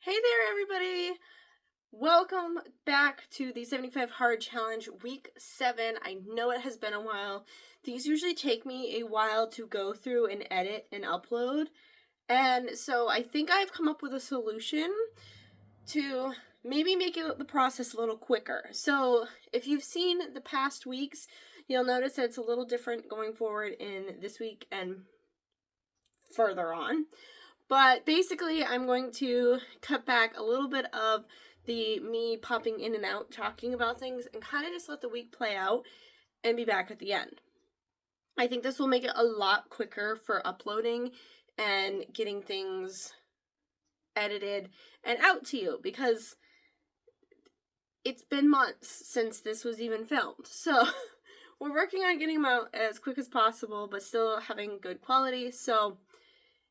Hey there, everybody! Welcome back to the 75 Hard Challenge Week 7. I know it has been a while. These usually take me a while to go through and edit and upload. And so I think I've come up with a solution to maybe make the process a little quicker. So if you've seen the past weeks, you'll notice that it's a little different going forward in this week and further on. But basically, I'm going to cut back a little bit of the me popping in and out, talking about things, and kind of just let the week play out and be back at the end. I think this will make it a lot quicker for uploading and getting things edited and out to you, because it's been months since this was even filmed. So we're working on getting them out as quick as possible, but still having good quality. So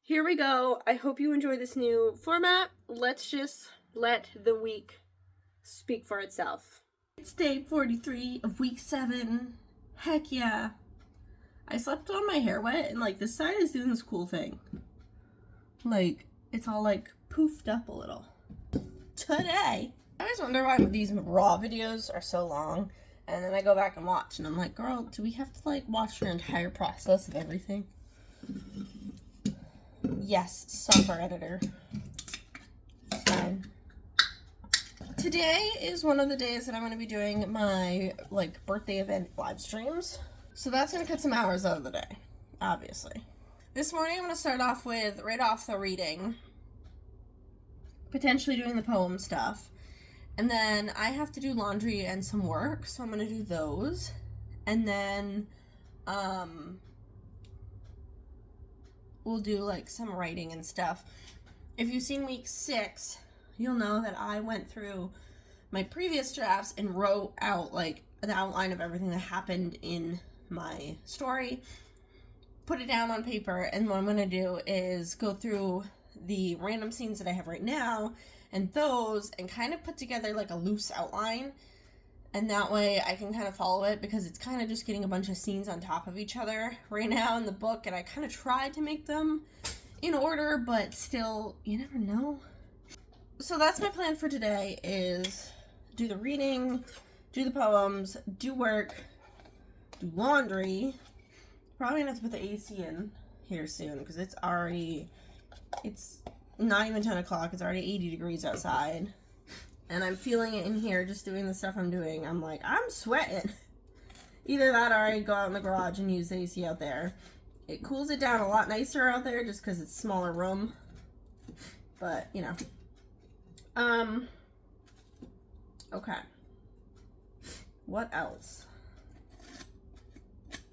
here we go. I hope you enjoy this new format. Let's just let the week speak for itself. It's day 43 of week 7. Heck yeah. I slept on my hair wet, and like this side is doing this cool thing. Like, it's all like poofed up a little. Today, I always wonder why these raw videos are so long, and then I go back and watch, and I'm like, girl, do we have to like watch your entire process of everything? Yes, software editor. Fine. Today is one of the days that I'm going to be doing my like birthday event live streams. So that's going to cut some hours out of the day, obviously. This morning I'm going to start off with right off the reading, potentially doing the poem stuff. And then I have to do laundry and some work, so I'm going to do those. And then we'll do like some writing and stuff. If you've seen week 6, you'll know that I went through my previous drafts and wrote out like an outline of everything that happened in my story, put it down on paper, and what I'm going to do is go through the random scenes that I have right now and those and kind of put together like a loose outline. And that way I can kind of follow it, because it's kind of just getting a bunch of scenes on top of each other right now in the book. And I kind of tried to make them in order, but still, you never know. So that's my plan for today, is do the reading, do the poems, do work, do laundry. Probably gonna have to put the AC in here soon, because it's not even 10 o'clock. It's already 80 degrees outside. And I'm feeling it in here just doing the stuff I'm doing. I'm like, I'm sweating. Either that or I go out in the garage and use the AC out there. It cools it down a lot nicer out there just because it's a smaller room. But, you know. Okay. What else?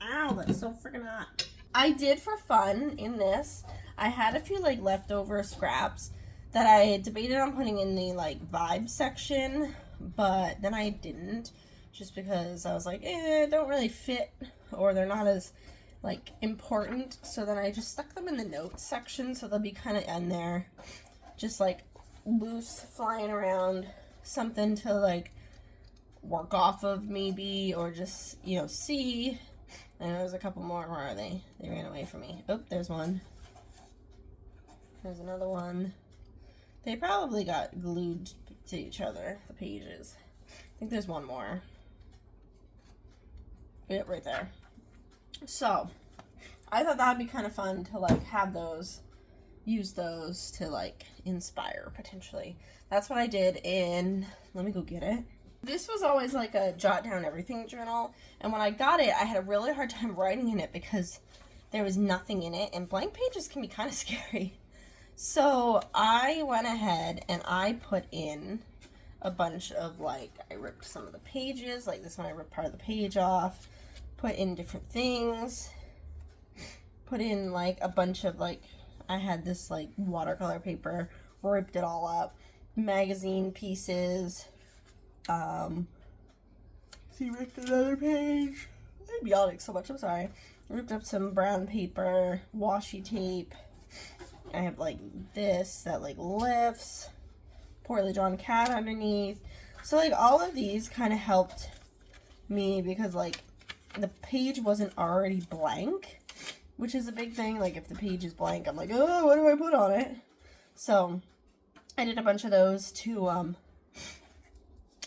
Ow, that's so freaking hot. I did, for fun in this, I had a few like leftover scraps that I debated on putting in the like vibe section, but then I didn't, just because I was like, they don't really fit, or they're not as like important. So then I just stuck them in the notes section, so they'll be kind of in there, just like loose, flying around, something to like work off of maybe, or just, you know, see. And there's a couple more. Where are they? They ran away from me. Oh, there's one. There's another one. They probably got glued to each other, the pages. I think there's one more. Yep, right there. So, I thought that'd be kind of fun to like have those, use those to like inspire potentially. That's what I did in, let me go get it. This was always like a jot down everything journal, and when I got it, I had a really hard time writing in it because there was nothing in it, and blank pages can be kind of scary. So I went ahead and I put in a bunch of like, I ripped some of the pages, like this one I ripped part of the page off, put in different things, put in like a bunch of like, I had this like watercolor paper, ripped it all up, magazine pieces, see, ripped another page, I'm yawning so much, I'm sorry, ripped up some brown paper, washi tape. I have like this that like lifts, poorly drawn cat underneath. So like all of these kind of helped me, because like the page wasn't already blank, which is a big thing. Like if the page is blank, I'm like, oh, what do I put on it? So I did a bunch of those to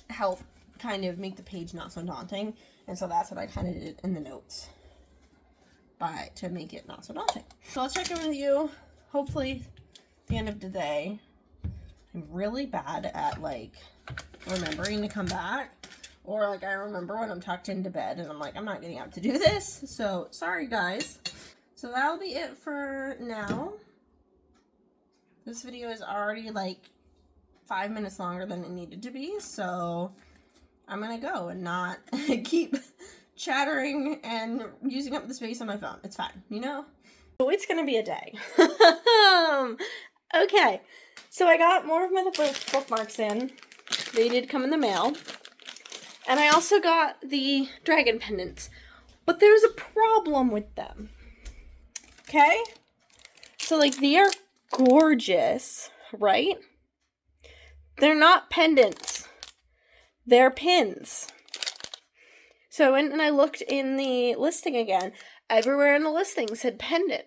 help kind of make the page not so daunting. And so that's what I kind of did in the notes to make it not so daunting. So let's check in with you. Hopefully at the end of the day. I'm really bad at like remembering to come back, or like I remember when I'm tucked into bed and I'm like, I'm not getting up to do this. So sorry guys. So that'll be it for now. This video is already like 5 minutes longer than it needed to be, so I'm gonna go and not keep chattering and using up the space on my phone. It's fine, you know? So it's gonna be a day. Okay, so I got more of my bookmarks in. They did come in the mail. And I also got the dragon pendants. But there's a problem with them. Okay? So, like, they are gorgeous, right? They're not pendants. They're pins. So I went and I looked in the listing again. Everywhere in the listing said pendant.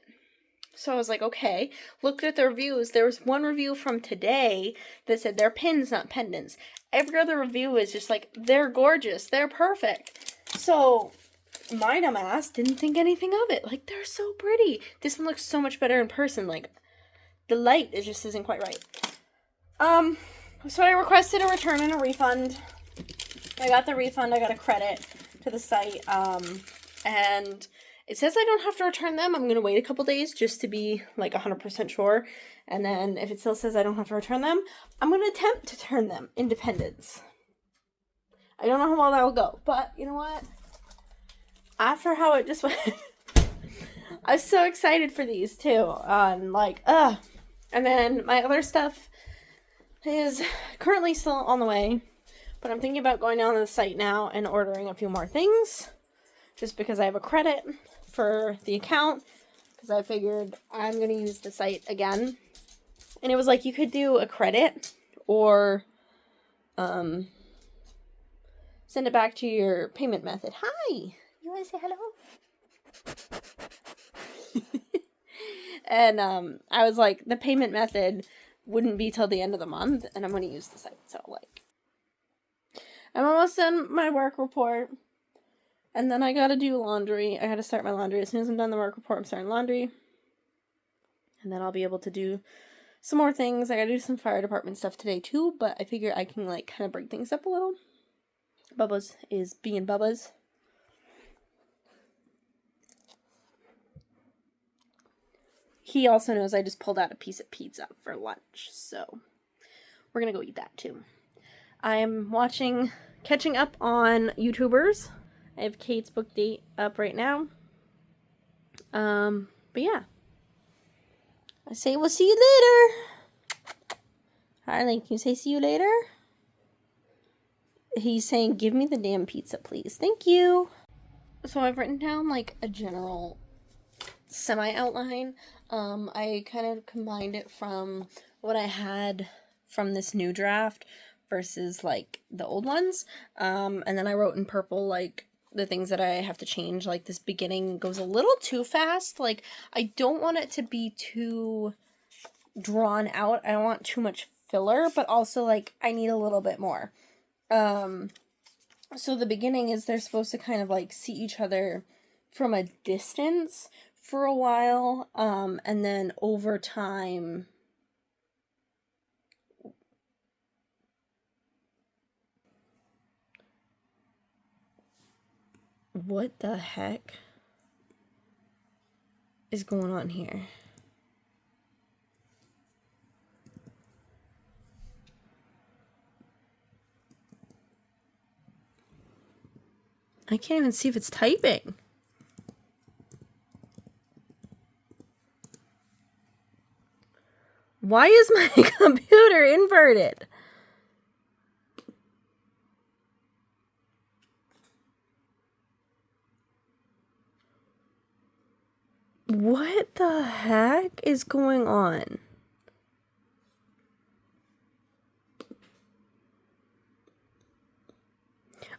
So I was like, okay. Looked at the reviews. There was one review from today that said they're pins, not pendants. Every other review is just like, they're gorgeous. They're perfect. So my dumb ass didn't think anything of it. Like, they're so pretty. This one looks so much better in person. Like, the light just isn't quite right. So I requested a return and a refund. I got the refund. I got a credit to the site. And it says I don't have to return them. I'm going to wait a couple days just to be like 100% sure. And then if it still says I don't have to return them, I'm going to attempt to turn them independence. I don't know how well that will go, but you know what? After how it just went, I was so excited for these too. And then my other stuff is currently still on the way, but I'm thinking about going down to the site now and ordering a few more things just because I have a credit for the account, because I figured I'm going to use the site again. And it was like, you could do a credit or send it back to your payment method. Hi! You want to say hello? And I was like, the payment method wouldn't be till the end of the month, and I'm going to use the site. So, like, I'm almost done my work report. And then I gotta do laundry. I gotta start my laundry. As soon as I'm done the work report, I'm starting laundry. And then I'll be able to do some more things. I gotta do some fire department stuff today too, but I figure I can like kind of break things up a little. Bubba's is being Bubba's. He also knows I just pulled out a piece of pizza for lunch, so we're gonna go eat that too. I'm catching up on YouTubers. I have Kate's book date up right now. But yeah. I say we'll see you later. Harley, can you say see you later? He's saying, give me the damn pizza, please. Thank you. So I've written down like a general semi-outline. I kind of combined it from what I had from this new draft versus like the old ones. And then I wrote in purple like the things that I have to change. Like this beginning goes a little too fast. Like I don't want it to be too drawn out. I don't want too much filler, but also like I need a little bit more. So the beginning is they're supposed to kind of like see each other from a distance for a while, and then over time what the heck is going on here? I can't even see if it's typing. Why is my computer inverted? What the heck is going on?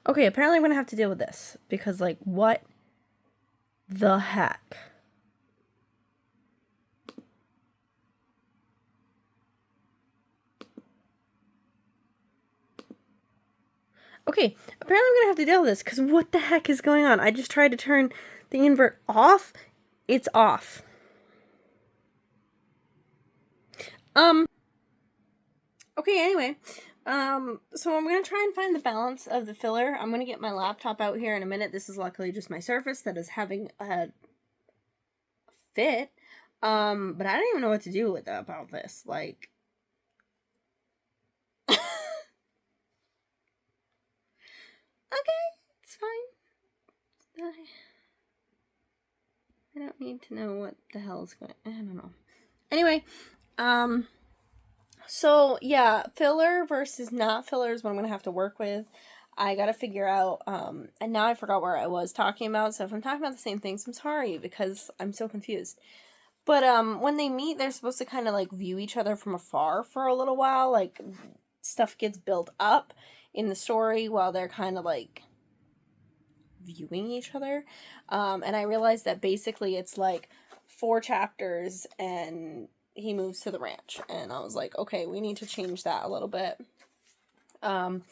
Okay, apparently I'm gonna have to deal with this because, like, what the heck? Okay, apparently I'm gonna have to deal with this, because what the heck is going on? I just tried to turn the invert off. It's off. Okay, anyway. So I'm gonna try and find the balance of the filler. I'm gonna get my laptop out here in a minute. This is luckily just my Surface that is having a fit. But I don't even know what to do with about this. Like, okay, it's fine. I don't need to know what the hell is going. I don't know. Anyway, so yeah, filler versus not filler is what I'm gonna have to work with. I gotta figure out, and now I forgot where I was talking about, so if I'm talking about the same things, I'm sorry, because I'm so confused. But, when they meet, they're supposed to kind of, like, view each other from afar for a little while, like, stuff gets built up in the story while they're kind of, like, viewing each other, and I realized that basically it's, like, 4 chapters, and he moves to the ranch, and I was like, okay, we need to change that a little bit. And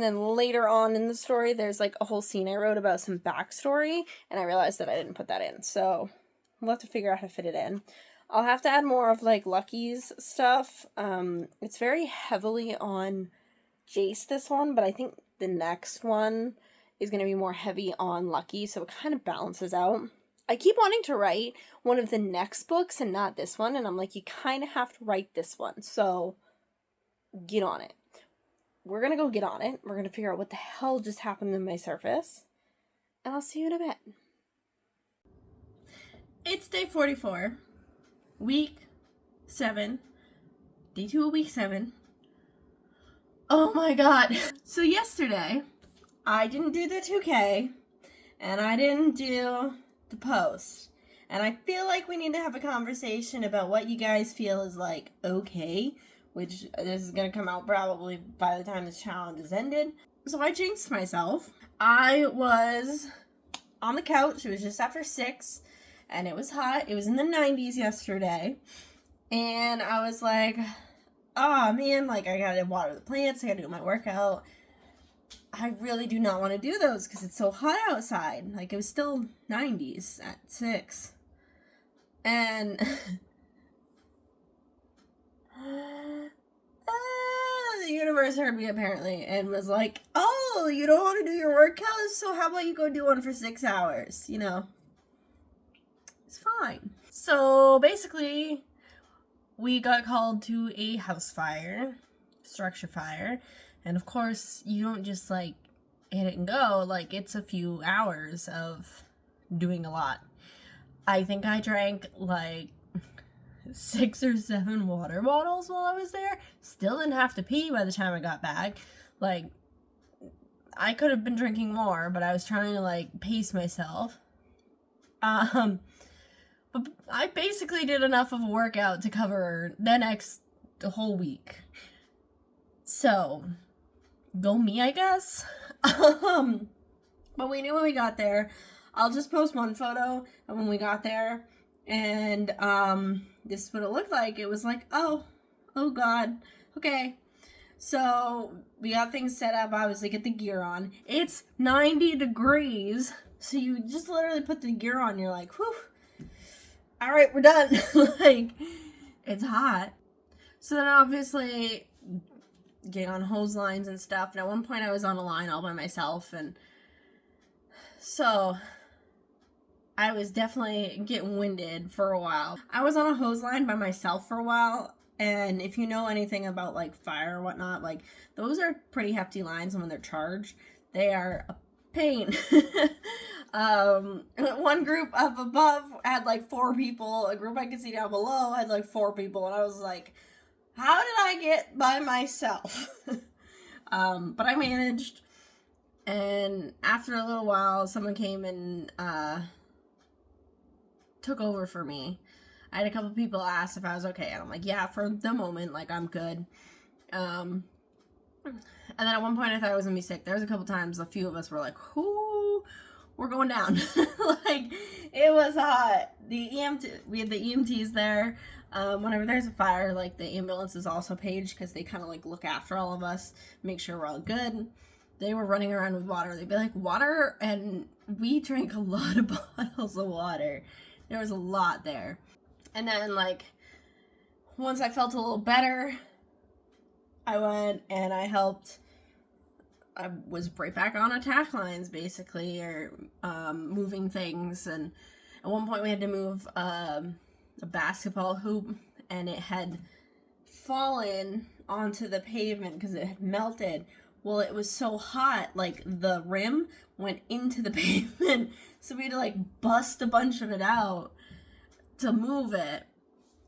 then later on in the story, there's, like, a whole scene I wrote about some backstory, and I realized that I didn't put that in, so we'll have to figure out how to fit it in. I'll have to add more of, like, Lucky's stuff. It's very heavily on Jace, this one, but I think the next one is going to be more heavy on Lucky, so it kind of balances out. I keep wanting to write one of the next books and not this one, and I'm like, you kind of have to write this one, so get on it. We're going to go get on it. We're going to figure out what the hell just happened in my Surface, and I'll see you in a bit. It's day 44, week 7, day 2 of week 7. Oh my god. So yesterday, I didn't do the 2K, and I didn't do the post. And I feel like we need to have a conversation about what you guys feel is, like, okay, which this is going to come out probably by the time this challenge is ended. So I jinxed myself. I was on the couch. It was just after 6, and it was hot. It was in the 90s yesterday. And I was like, oh man, like, I gotta water the plants, I gotta do my workout. I really do not want to do those because it's so hot outside. Like, it was still 90s at 6. And the universe heard me apparently and was like, oh, you don't want to do your workout? So how about you go do one for 6 hours? You know, it's fine. So basically, we got called to a house fire, structure fire, and of course, you don't just, like, hit it and go. Like, it's a few hours of doing a lot. I think I drank, like, 6 or 7 water bottles while I was there. Still didn't have to pee by the time I got back. Like, I could have been drinking more, but I was trying to, like, pace myself. But I basically did enough of a workout to cover the whole week. So, go me, I guess. But we knew when we got there. I'll just post one photo of when we got there. And, this is what it looked like. It was like, oh god, okay. So, we got things set up, obviously, get the gear on. It's 90 degrees, so you just literally put the gear on, you're like, whew, alright, we're done. Like, it's hot. So then, obviously, getting on hose lines and stuff, and at one point I was on a line all by myself, and so I was definitely getting winded for a while. I was on a hose line by myself for a while, and if you know anything about, like, fire or whatnot, like, those are pretty hefty lines, and when they're charged, they are a pain. One group up above had, like, 4 people, a group I could see down below had, like, 4 people, and I was like, how did I get by myself? But I managed, and after a little while, someone came and, took over for me. I had a couple people ask if I was okay, and I'm like, yeah, for the moment, like, I'm good. And then at one point I thought I was gonna be sick. There was a couple times a few of us were like, whoo, we're going down. Like, it was hot. We had the EMTs there. Whenever there's a fire, like, the ambulance is also paged because they kind of, like, look after all of us, make sure we're all good. they were running around with water. They'd be like, water, and we drank a lot of bottles of water. There was a lot there. And then, like, once I felt a little better, I went and I helped. I was right back on attack lines, basically, or moving things. And at one point we had to move a basketball hoop, and it had fallen onto the pavement because it had melted. Well, it was so hot, like, the rim went into the pavement, so we had to, like, bust a bunch of it out to move it.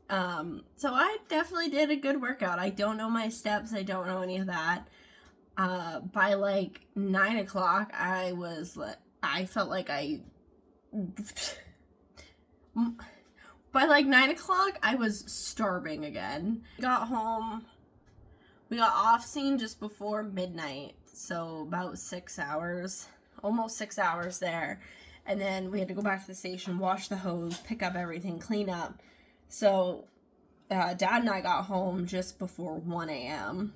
So I definitely did a good workout. I don't know my steps. I don't know any of that. By, like, 9 o'clock, I felt like by, like, 9 o'clock, I was starving again. Got home. We got off scene just before midnight, so about 6 hours, almost 6 hours there. And then we had to go back to the station, wash the hose, pick up everything, clean up. So Dad and I got home just before 1 a.m.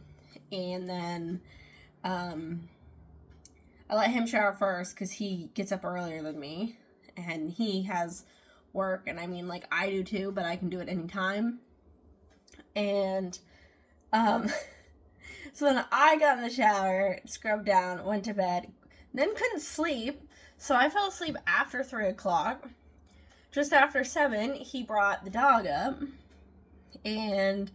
And then I let him shower first because he gets up earlier than me. And he has work, and I mean, like, I do too, but I can do it anytime. And so then I got in the shower, scrubbed down, went to bed, then couldn't sleep, so I fell asleep after 3 o'clock. Just after 7, he brought the dog up, and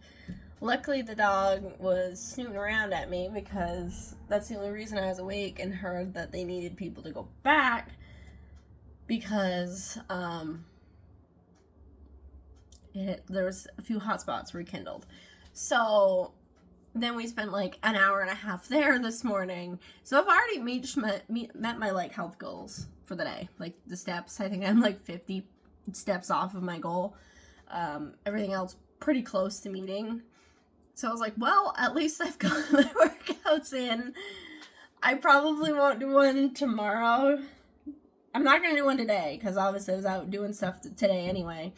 luckily the dog was snooping around at me because that's the only reason I was awake, and heard that they needed people to go back because there was a few hot spots rekindled. So then we spent like an hour and a half there this morning. So I've already met my like health goals for the day. Like the steps, I think I'm like 50 steps off of my goal. Everything else pretty close to meeting. So I was like, well, at least I've got my workouts in. I probably won't do one tomorrow. I'm not going to do one today because obviously I was out doing stuff today anyway.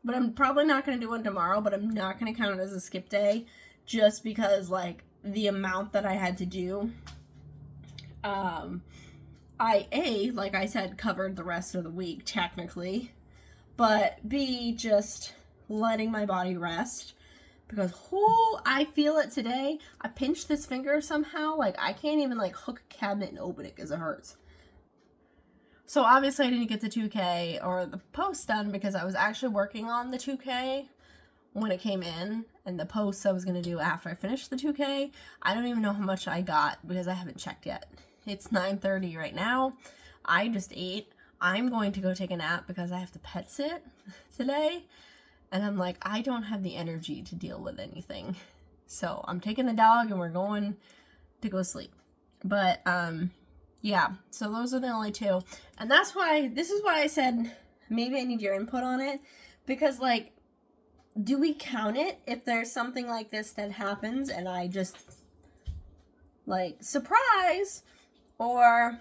But I'm probably not going to do one tomorrow, but I'm not going to count it as a skip day just because, like, the amount that I had to do, like I said, covered the rest of the week, technically, but B, just letting my body rest because, I feel it today. I pinched this finger somehow, like, I can't even, like, hook a cabinet and open it because it hurts. So obviously I didn't get the 2K or the post done because I was actually working on the 2K when it came in, and the posts I was going to do after I finished the 2K. I don't even know how much I got because I haven't checked yet. It's 9:30 right now. I just ate. I'm going to go take a nap because I have to pet sit today. And I'm like, I don't have the energy to deal with anything. So I'm taking the dog and we're going to go sleep. But, yeah, so those are the only two. And this is why I said maybe I need your input on it. Because, like, do we count it if there's something like this that happens and I just, like, surprise? Or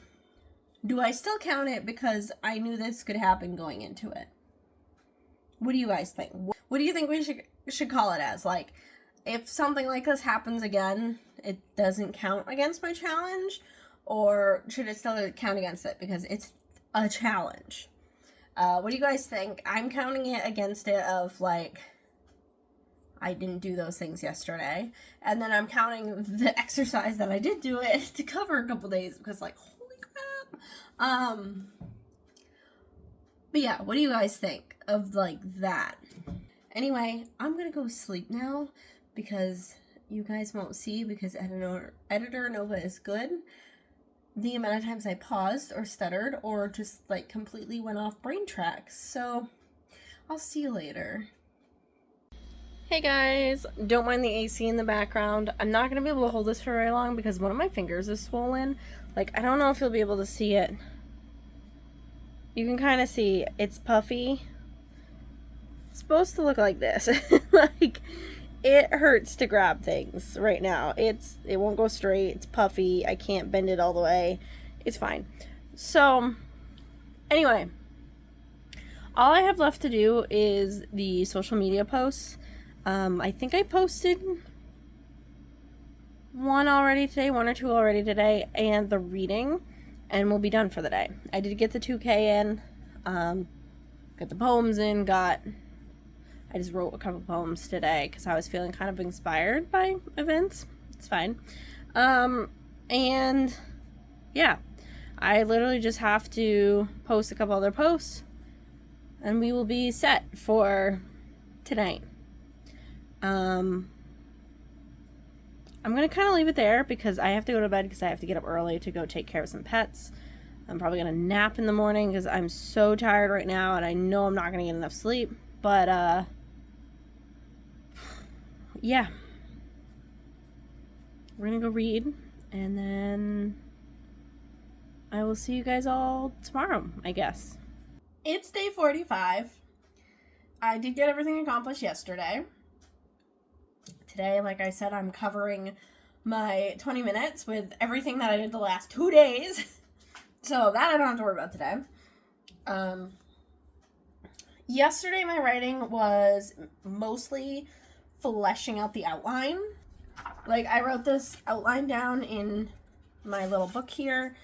do I still count it because I knew this could happen going into it? What do you guys think? What do you think we should call it as? Like, if something like this happens again, it doesn't count against my challenge? Or should it still count against it because it's a challenge? What do you guys think? I'm counting it against it of, like, I didn't do those things yesterday. And then I'm counting the exercise that I did do it to cover a couple days because, like, holy crap. But yeah, what do you guys think of, like, that? Anyway, I'm going to go sleep now because you guys won't see because Editor Nova is good. The amount of times I paused or stuttered or just, like, completely went off brain tracks. So, I'll see you later. Hey guys, don't mind the AC in the background. I'm not going to be able to hold this for very long because one of my fingers is swollen. Like, I don't know if you'll be able to see it. You can kind of see it's puffy. It's supposed to look like this. Like, it hurts to grab things right now. It won't go straight. It's puffy. I can't bend it all the way. It's fine. So, anyway, all I have left to do is the social media posts. I think I posted one or two already today, and the reading, and we'll be done for the day. I did get the 2K in, got the poems in, I just wrote a couple poems today because I was feeling kind of inspired by events. It's fine. And yeah, I literally just have to post a couple other posts and we will be set for tonight. I'm going to kind of leave it there because I have to go to bed because I have to get up early to go take care of some pets. I'm probably going to nap in the morning because I'm so tired right now and I know I'm not going to get enough sleep. But, yeah. We're going to go read and then I will see you guys all tomorrow, I guess. It's day 45. I did get everything accomplished yesterday. Today, like I said, I'm covering my 20 minutes with everything that I did the last 2 days. So that I don't have to worry about today. Yesterday, my writing was mostly fleshing out the outline. Like, I wrote this outline down in my little book here,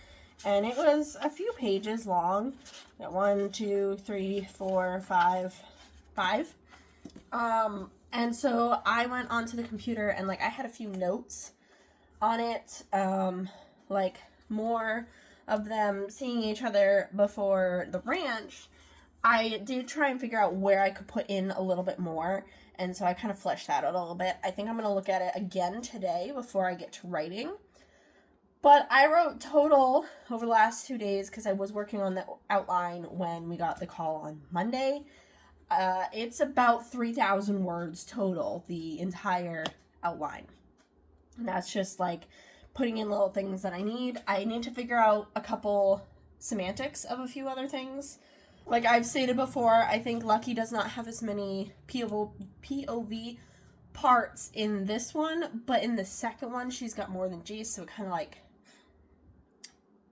and it was a few pages long. Got 1, 2, 3, 4, 5. And so I went onto the computer and, like, I had a few notes on it, like, more of them seeing each other before the ranch. I did try and figure out where I could put in a little bit more, and so I kind of fleshed that out a little bit. I think I'm going to look at it again today before I get to writing. But I wrote total over the last 2 days because I was working on the outline when we got the call on Monday. It's about 3,000 words total, the entire outline. And that's just like putting in little things that I need. I need to figure out a couple semantics of a few other things. Like I've stated before, I think Lucky does not have as many POV parts in this one, but in the second one, she's got more than Jace, so it kind of like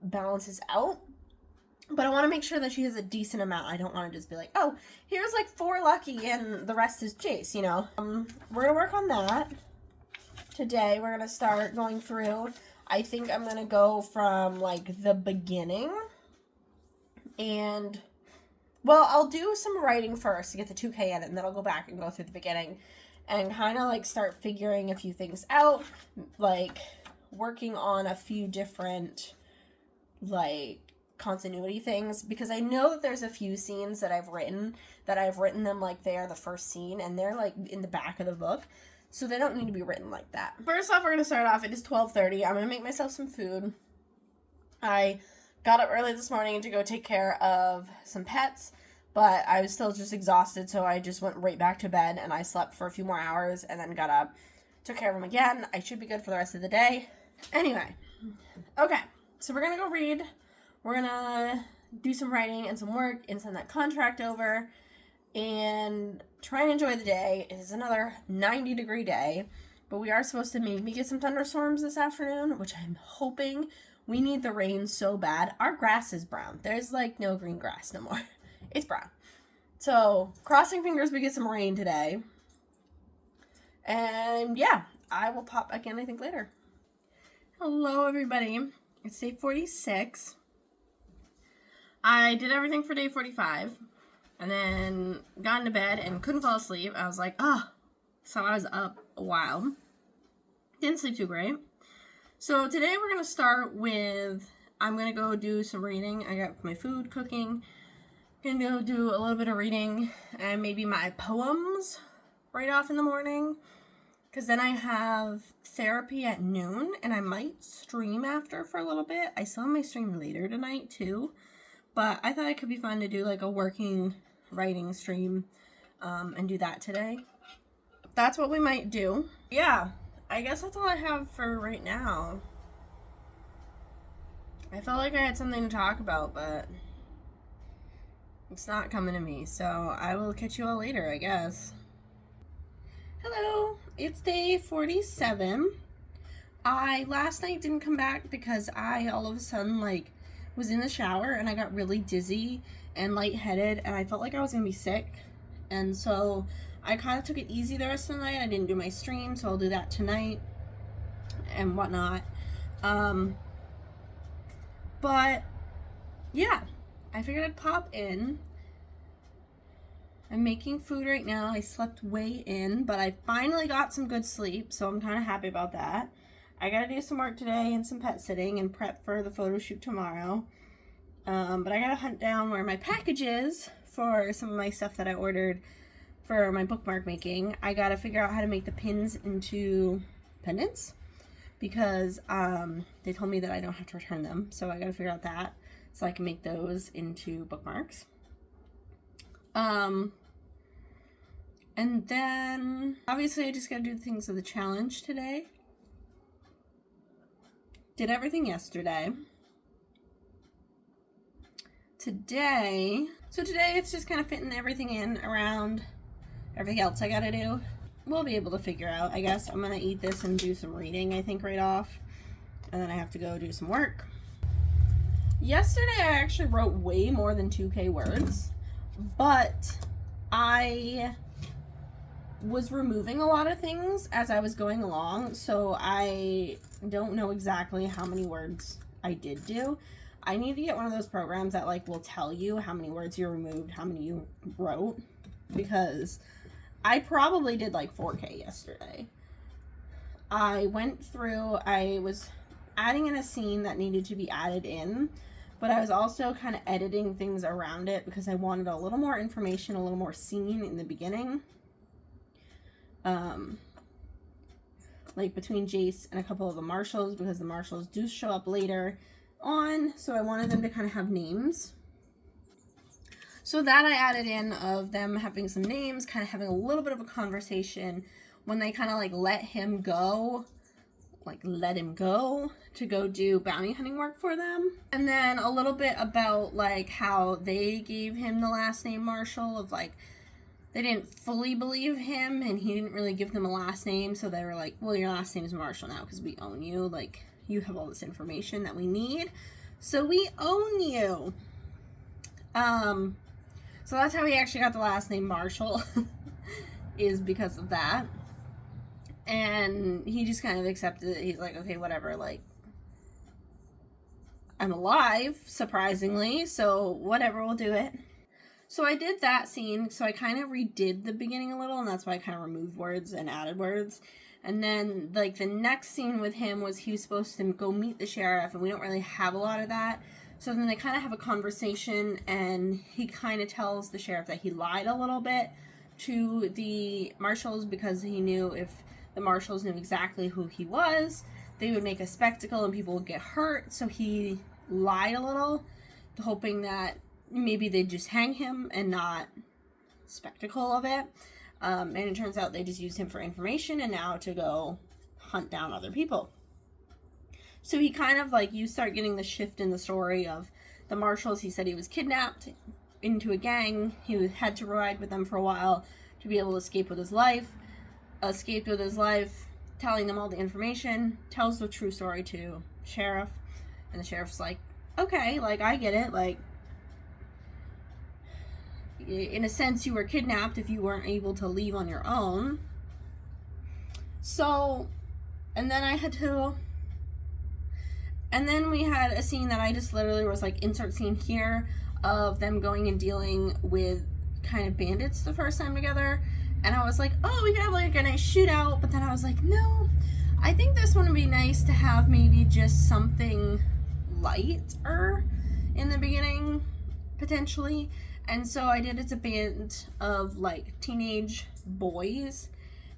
balances out. But I want to make sure that she has a decent amount. I don't want to just be like, oh, here's like 4 Lucky and the rest is Jace, you know. We're going to work on that. Today, we're going to start going through. I think I'm going to go from like the beginning. And, well, I'll do some writing first to get the 2K in it, and then I'll go back and go through the beginning and kind of like start figuring a few things out. Like working on a few different like continuity things, because I know that there's a few scenes that I've written them like they are the first scene and they're like in the back of the book, so they don't need to be written like that. First off, we're gonna start off. It is 12:30. I'm gonna make myself some food. I got up early this morning to go take care of some pets, but I was still just exhausted, so I just went right back to bed and I slept for a few more hours and then got up, took care of them again. I should be good for the rest of the day. Anyway, okay, so we're gonna go read. We're gonna do some writing and some work and send that contract over and try and enjoy the day. It is another 90-degree day, but we are supposed to maybe get some thunderstorms this afternoon, which I'm hoping. We need the rain so bad. Our grass is brown. There's like no green grass no more. It's brown. So crossing fingers we get some rain today. And yeah, I will pop back in I think later. Hello everybody. It's day 46. I did everything for day 45 and then got into bed and couldn't fall asleep. I was like, so I was up a while. Didn't sleep too great. So today we're going to start with, I'm going to go do some reading. I got my food cooking. Going to go do a little bit of reading and maybe my poems right off in the morning. Because then I have therapy at noon and I might stream after for a little bit. I still have my stream later tonight too. But I thought it could be fun to do like a working writing stream and do that today. That's what we might do. Yeah, I guess that's all I have for right now. I felt like I had something to talk about, but it's not coming to me. So I will catch you all later, I guess. Hello, it's day 47. I last night didn't come back because I all of a sudden like was in the shower and I got really dizzy and lightheaded and I felt like I was gonna be sick, and so I kind of took it easy the rest of the night. I didn't do my stream, so I'll do that tonight. and whatnot. But yeah, I figured I'd pop in. I'm making food right now. I slept way in, but I finally got some good sleep, so I'm kind of happy about that. I gotta do some work today and some pet sitting and prep for the photo shoot tomorrow. But I gotta hunt down where my package is for some of my stuff that I ordered for my bookmark making. I gotta figure out how to make the pins into pendants because they told me that I don't have to return them, so I gotta figure out that so I can make those into bookmarks. And then obviously I just gotta do the things of the challenge today. Did everything yesterday. Today it's just kind of fitting everything in around everything else I gotta do. We'll be able to figure out, I guess. I'm gonna eat this and do some reading, I think, right off. And then I have to go do some work. Yesterday I actually wrote way more than 2K words, but I was removing a lot of things as I was going along, so I don't know exactly how many words I did do. I need to get one of those programs that like will tell you how many words you removed, how many you wrote, because I probably did like 4K yesterday. I went through, I was adding in a scene that needed to be added in, but I was also kind of editing things around it because I wanted a little more information, a little more scene in the beginning. Like between Jace and a couple of the marshals, because the marshals do show up later on, so I wanted them to kind of have names. So that I added in of them having some names, kind of having a little bit of a conversation when they kind of like let him go to go do bounty hunting work for them. And then a little bit about like how they gave him the last name Marshall, of like they didn't fully believe him and he didn't really give them a last name, so they were like, well, your last name is Marshall now because we own you, like you have all this information that we need, so we own you. So that's how he actually got the last name Marshall is because of that. And he just kind of accepted it. He's like, okay, whatever, like I'm alive, surprisingly, so whatever, we'll do it. So I did that scene, so I kind of redid the beginning a little, and that's why I kind of removed words and added words. And then, like, the next scene with him was he was supposed to go meet the sheriff, and we don't really have a lot of that. So then they kind of have a conversation, and he kind of tells the sheriff that he lied a little bit to the marshals because he knew if the marshals knew exactly who he was, they would make a spectacle and people would get hurt. So he lied a little, hoping that maybe they'd just hang him and not spectacle of it. And it turns out they just used him for information and now to go hunt down other people. So he kind of like, you start getting the shift in the story of the marshals. He said he was kidnapped into a gang. He had to ride with them for a while to be able to escape with his life. Escaped with his life, telling them all the information, tells the true story to sheriff. And the sheriff's like, okay, like I get it, like in a sense you were kidnapped if you weren't able to leave on your own. So, and then we had a scene that I just literally was like, insert scene here, of them going and dealing with kind of bandits the first time together. And I was like, oh, we could have like a nice shootout, but then I was like, no, I think this one would be nice to have maybe just something lighter in the beginning, potentially. And so I did, it's a band of like teenage boys,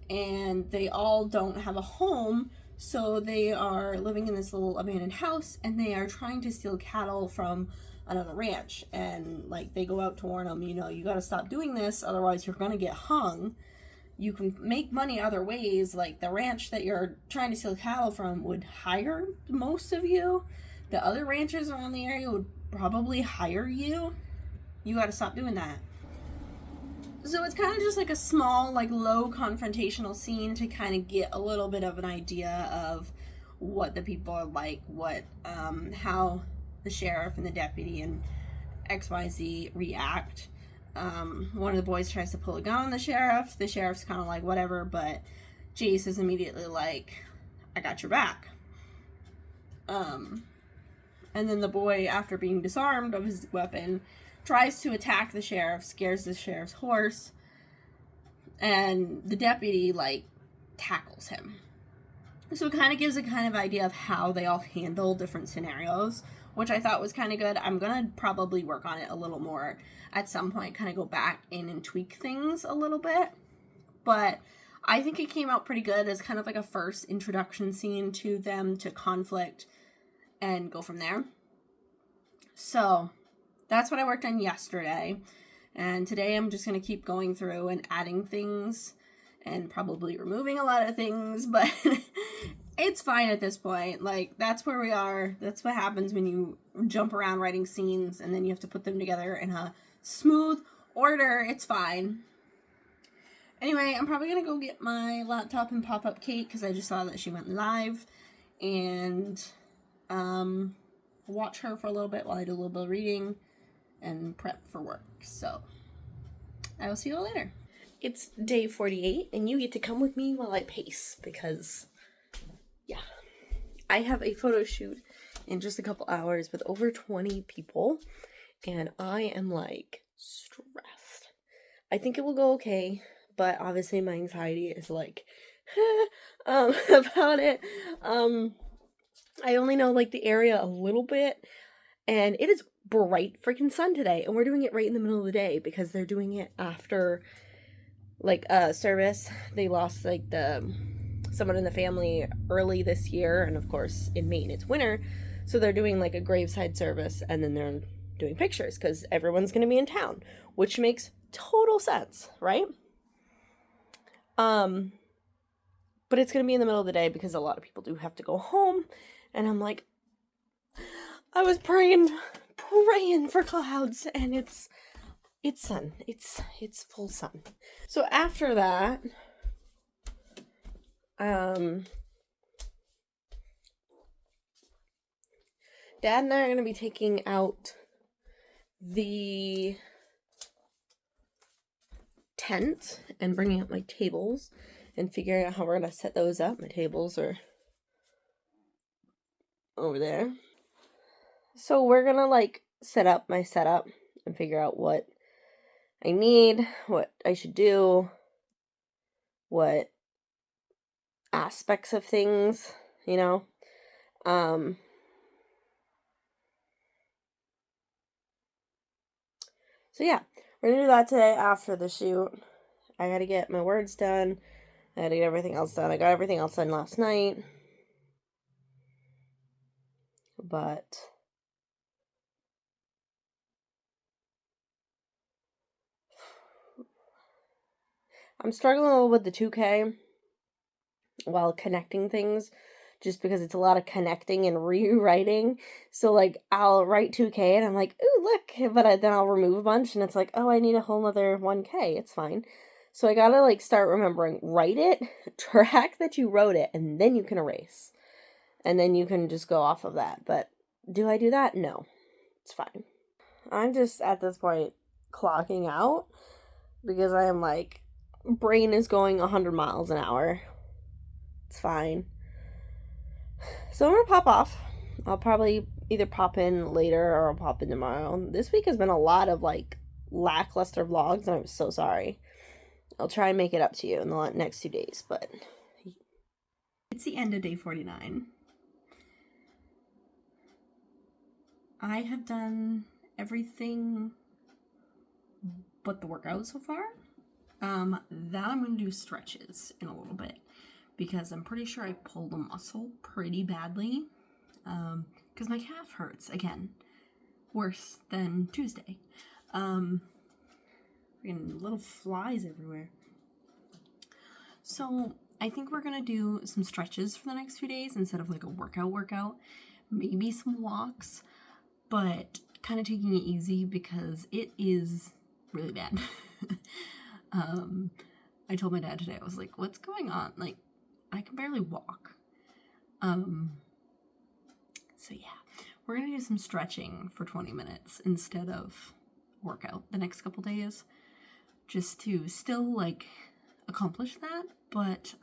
and they all don't have a home, so they are living in this little abandoned house, and they are trying to steal cattle from another ranch. And like they go out to warn them, you know, you got to stop doing this, otherwise you're gonna get hung. You can make money other ways, like the ranch that you're trying to steal cattle from would hire most of you. The other ranches around the area would probably hire you. You got to stop doing that. So it's kind of just like a small, like low confrontational scene to kind of get a little bit of an idea of what the people are like, what, how the sheriff and the deputy and XYZ react. One of the boys tries to pull a gun on the sheriff. The sheriff's kind of like, whatever, but Jace is immediately like, I got your back. And then the boy, after being disarmed of his weapon, tries to attack the sheriff, scares the sheriff's horse, and the deputy, like, tackles him. So it kind of gives a kind of idea of how they all handle different scenarios, which I thought was kind of good. I'm going to probably work on it a little more at some point, kind of go back in and tweak things a little bit. But I think it came out pretty good as kind of like a first introduction scene to them, to conflict, and go from there. So that's what I worked on yesterday. And today I'm just going to keep going through and adding things and probably removing a lot of things, but it's fine at this point. Like, that's where we are. That's what happens when you jump around writing scenes and then you have to put them together in a smooth order. It's fine. Anyway, I'm probably going to go get my laptop and pop up Kate because I just saw that she went live, and watch her for a little bit while I do a little bit of reading and prep for work. So I will see you all later. It's day 48, and you get to come with me while I pace because, yeah, I have a photo shoot in just a couple hours with over 20 people, and I am, like, stressed. I think it will go okay, but obviously my anxiety is, like, about it. I only know, like, the area a little bit, and it is bright freaking sun today, and we're doing it right in the middle of the day because they're doing it after, like, service. They lost, like, someone in the family early this year, and of course in Maine it's winter, so they're doing, like, a graveside service, and then they're doing pictures because everyone's going to be in town, which makes total sense, right? But it's going to be in the middle of the day because a lot of people do have to go home, and I'm like, I was praying for clouds, and it's sun. It's full sun. So after that, Dad and I are going to be taking out the tent and bringing up my tables and figuring out how we're going to set those up. My tables are over there. So we're going to, like, set up my setup and figure out what I need, what I should do, what aspects of things, you know. So yeah, we're gonna do that today after the shoot. I gotta get my words done. I gotta get everything else done. I got everything else done last night. But I'm struggling a little with the 2K while connecting things, just because it's a lot of connecting and rewriting. So, like, I'll write 2K and I'm like, ooh, look, but then I'll remove a bunch and it's like, oh, I need a whole other 1K. It's fine. So I gotta, like, start remembering, write it, track that you wrote it, and then you can erase. And then you can just go off of that. But do I do that? No. It's fine. I'm just, at this point, clocking out because I am, like, brain is going 100 miles an hour. It's fine. So I'm gonna pop off. I'll probably either pop in later or I'll pop in tomorrow. This week has been a lot of, like, lackluster vlogs, and I'm so sorry. I'll try and make it up to you in the next 2 days, but it's the end of day 49. I have done everything but the workout so far. That I'm going to do stretches in a little bit because I'm pretty sure I pulled a muscle pretty badly because my calf hurts again, worse than Tuesday. Little flies everywhere. So I think we're going to do some stretches for the next few days instead of, like, a workout. Maybe some walks, but kind of taking it easy because it is really bad. I told my dad today, I was like, what's going on? Like, I can barely walk. So yeah, we're going to do some stretching for 20 minutes instead of workout the next couple days, just to still, like, accomplish that, but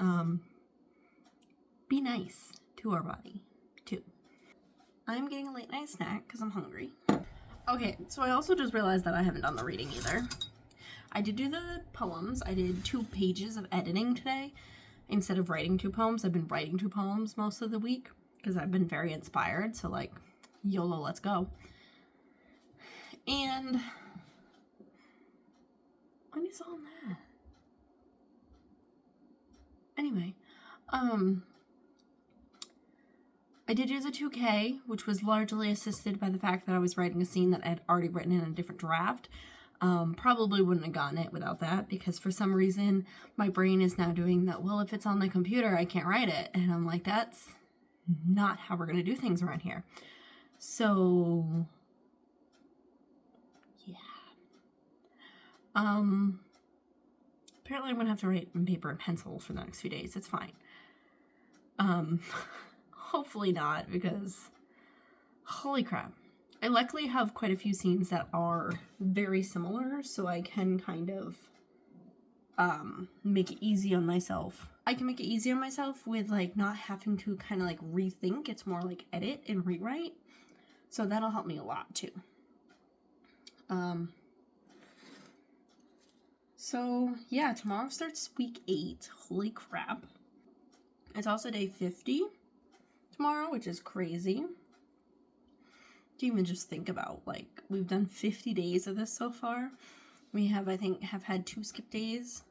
be nice to our body, too. I'm getting a late night snack because I'm hungry. Okay, so I also just realized that I haven't done the reading either. I did do the poems. I did 2 pages of editing today. Instead of writing 2 poems, I've been writing 2 poems most of the week because I've been very inspired. So, like, YOLO, let's go. And what is all that? Anyway, I did use a 2K, which was largely assisted by the fact that I was writing a scene that I had already written in a different draft. Probably wouldn't have gotten it without that, because for some reason my brain is now doing that, well, if it's on the computer, I can't write it. And I'm like, that's not how we're going to do things around here. So, yeah. Apparently I'm going to have to write in paper and pencil for the next few days. It's fine. Hopefully not, because holy crap. I luckily have quite a few scenes that are very similar, so I can kind of make it easy on myself. I can make it easy on myself with, like, not having to kind of, like, rethink. It's more like edit and rewrite. So that'll help me a lot, too. So, yeah, tomorrow starts week 8. Holy crap. It's also day 50 tomorrow, which is crazy to even just think about. Like, we've done 50 days of this so far. We have, I think, had 2 skip days.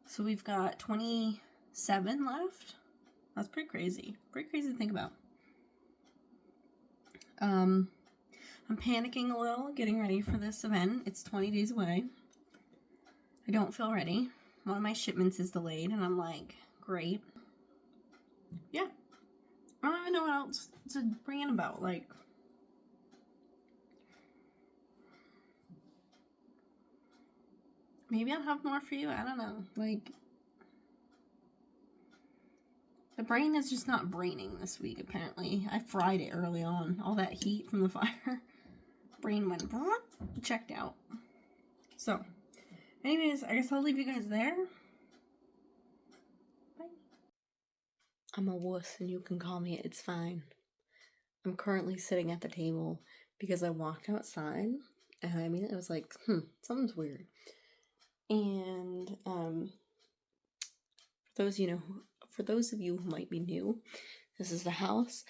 So we've got 27 left. That's pretty crazy. Pretty crazy to think about. I'm panicking a little, getting ready for this event. It's 20 days away. I don't feel ready. One of my shipments is delayed, and I'm like, great. Yeah. I don't even know what else to bring in about. Like, maybe I'll have more for you. I don't know. Like, the brain is just not braining this week, apparently. I fried it early on. All that heat from the fire. Brain went checked out. So, anyways, I guess I'll leave you guys there. Bye. I'm a wuss and you can call me it. It's fine. I'm currently sitting at the table because I walked outside and I mean, it was like, something's weird. And for those of you who might be new, this is the house.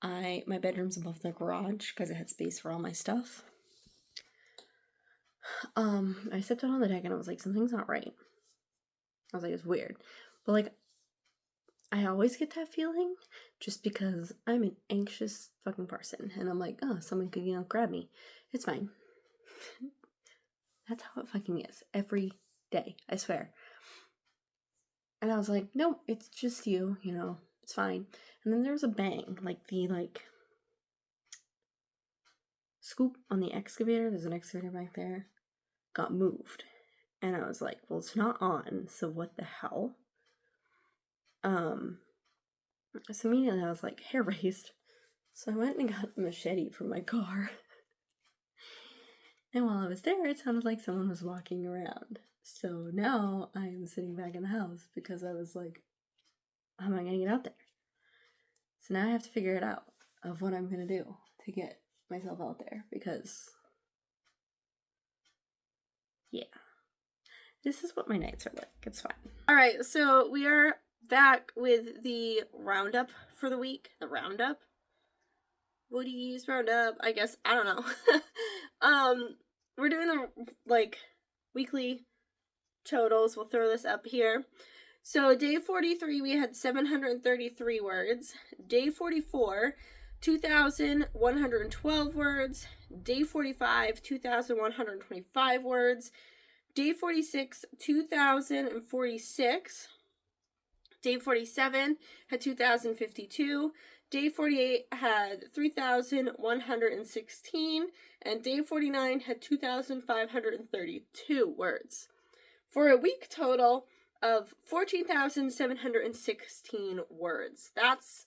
My bedroom's above the garage because it had space for all my stuff. I stepped out on the deck and I was like, something's not right. I was like, it's weird. But, like, I always get that feeling just because I'm an anxious fucking person. And I'm like, oh, someone could, grab me. It's fine. That's how it fucking is. Every day. I swear. And I was like, no, it's just you, it's fine. And then there was a bang. Like, the, scoop on the excavator. There's an excavator back there. Got moved. And I was like, well, it's not on. So what the hell? So immediately I was like, hair raised. So I went and got a machete from my car. And while I was there, it sounded like someone was walking around. So now I am sitting back in the house because I was like, how am I going to get out there? So now I have to figure it out of what I'm going to do to get myself out there because, yeah, this is what my nights are like. It's fine. All right, so we are back with the roundup for the week. The roundup? Woody's roundup, I guess. I don't know. We're doing the, weekly totals. We'll throw this up here. So day 43, we had 733 words. Day 44, 2,112 words. Day 45, 2,125 words. Day 46, 2,046. Day 47 had 2,052. Day 48 had 3,116. And day 49 had 2,532 words. For a week total of 14,716 words. That's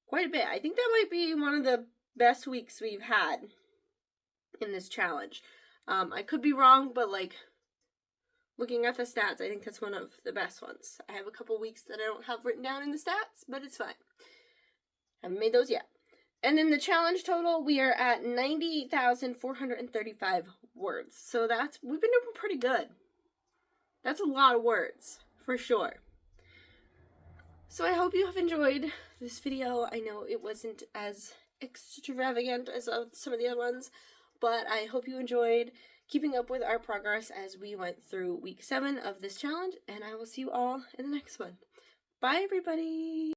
quite a bit. I think that might be one of the best weeks we've had in this challenge. I could be wrong, but looking at the stats, I think that's one of the best ones. I have a couple weeks that I don't have written down in the stats, but it's fine. Haven't made those yet. And in the challenge total, we are at 98,435 words. So we've been doing pretty good. That's a lot of words, for sure. So I hope you have enjoyed this video. I know it wasn't as extravagant as some of the other ones, but I hope you enjoyed keeping up with our progress as we went through week 7 of this challenge, and I will see you all in the next one. Bye, everybody!